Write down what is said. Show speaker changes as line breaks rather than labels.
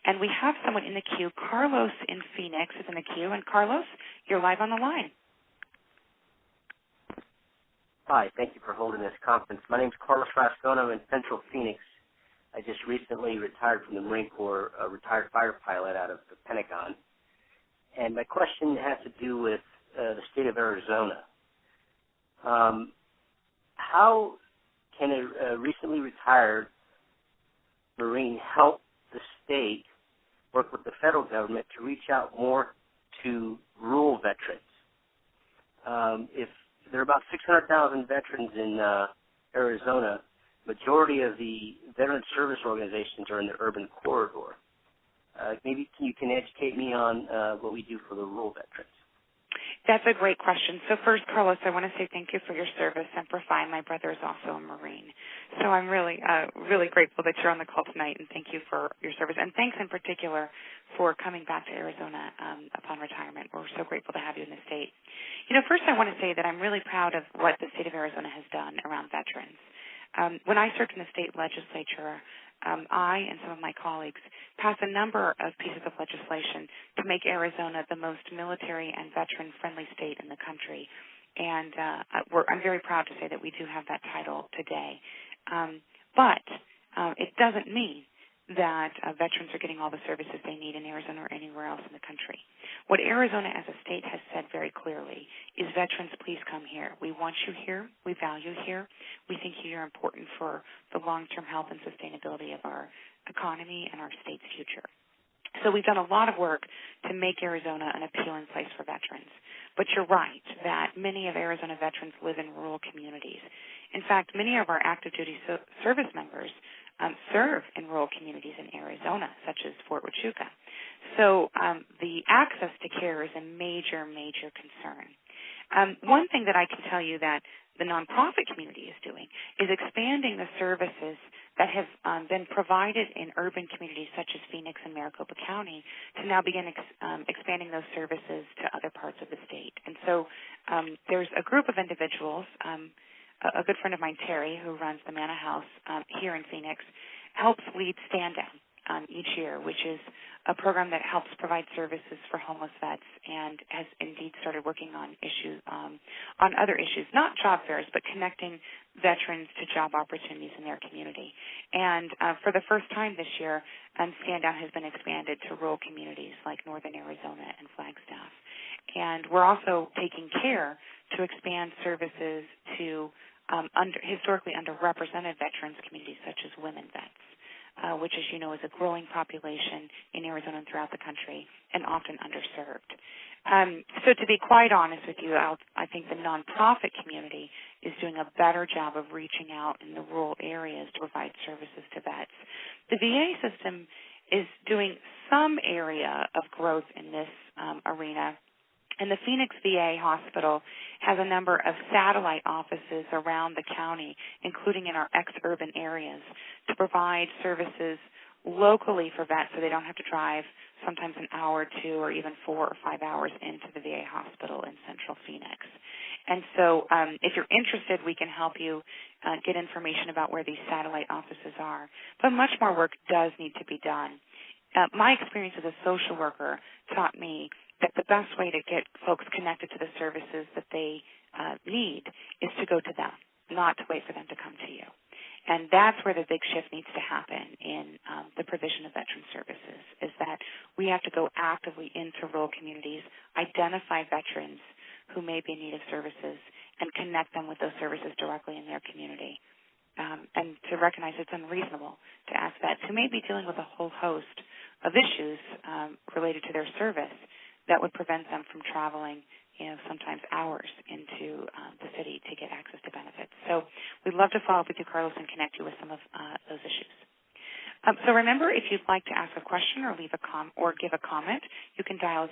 And we have someone in the queue. Carlos in Phoenix is in the queue. And Carlos, you're live on the line.
Hi, thank you for holding this conference. My name is Carlos Rascona. I'm in Central Phoenix. I just recently retired from the Marine Corps, a retired fighter pilot out of the Pentagon. And my question has to do with the state of Arizona. How can a recently retired Marine help the state work with the federal government to reach out more to rural veterans? If there are about 600,000 veterans in Arizona, majority of the veteran service organizations are in the urban corridor. Maybe you can educate me on what we do for the rural veterans.
That's a great question. So first, Carlos, I want to say thank you for your service. Semper Fi, my brother is also a Marine. So I'm really grateful that you're on the call tonight, and thank you for your service. And thanks in particular for coming back to Arizona upon retirement. We're so grateful to have you in the state. First I want to say that I'm really proud of what the state of Arizona has done around veterans. When I served in the state legislature, I and some of my colleagues passed a number of pieces of legislation to make Arizona the most military and veteran-friendly state in the country. And I'm very proud to say that we do have that title today. But it doesn't mean that veterans are getting all the services they need in Arizona or anywhere else in the country. What Arizona as a state has said very clearly is, veterans, please come here. We want you here. We value you here. We think you're important for the long-term health and sustainability of our economy and our state's future. So we've done a lot of work to make Arizona an appealing place for veterans. But you're right that many of Arizona veterans live in rural communities. In fact, many of our active duty service members serve in rural communities in Arizona, such as Fort Huachuca. So the access to care is a major, major concern. One thing that I can tell you that the nonprofit community is doing is expanding the services that have been provided in urban communities such as Phoenix and Maricopa County to now begin expanding those services to other parts of the state. And so there's a group of individuals, a good friend of mine, Terry, who runs the Manna House here in Phoenix, helps lead Stand Down each year, which is a program that helps provide services for homeless vets, and has indeed started working on issues, on other issues, not job fairs, but connecting veterans to job opportunities in their community. And for the first time this year, Stand Down has been expanded to rural communities like northern Arizona and Flagstaff. And we're also taking care to expand services to historically underrepresented veterans communities such as women vets, which, as you know, is a growing population in Arizona and throughout the country and often underserved. So to be quite honest with you, I think the nonprofit community is doing a better job of reaching out in the rural areas to provide services to vets. The VA system is doing some area of growth in this arena. And the Phoenix VA Hospital has a number of satellite offices around the county, including in our ex-urban areas, to provide services locally for vets so they don't have to drive sometimes an hour or two or even 4 or 5 hours into the VA hospital in central Phoenix. And so if you're interested, we can help you get information about where these satellite offices are. But much more work does need to be done. My experience as a social worker taught me that the best way to get folks connected to the services that they need is to go to them, not to wait for them to come to you. And that's where the big shift needs to happen in the provision of veteran services, is that we have to go actively into rural communities, identify veterans who may be in need of services, and connect them with those services directly in their community. And to recognize it's unreasonable to ask vets who may be dealing with a whole host of issues related to their service that would prevent them from traveling, sometimes hours into the city to get access to benefits. So we'd love to follow up with you, Carlos, and connect you with some of those issues. So remember, if you'd like to ask a question or leave a give a comment, you can dial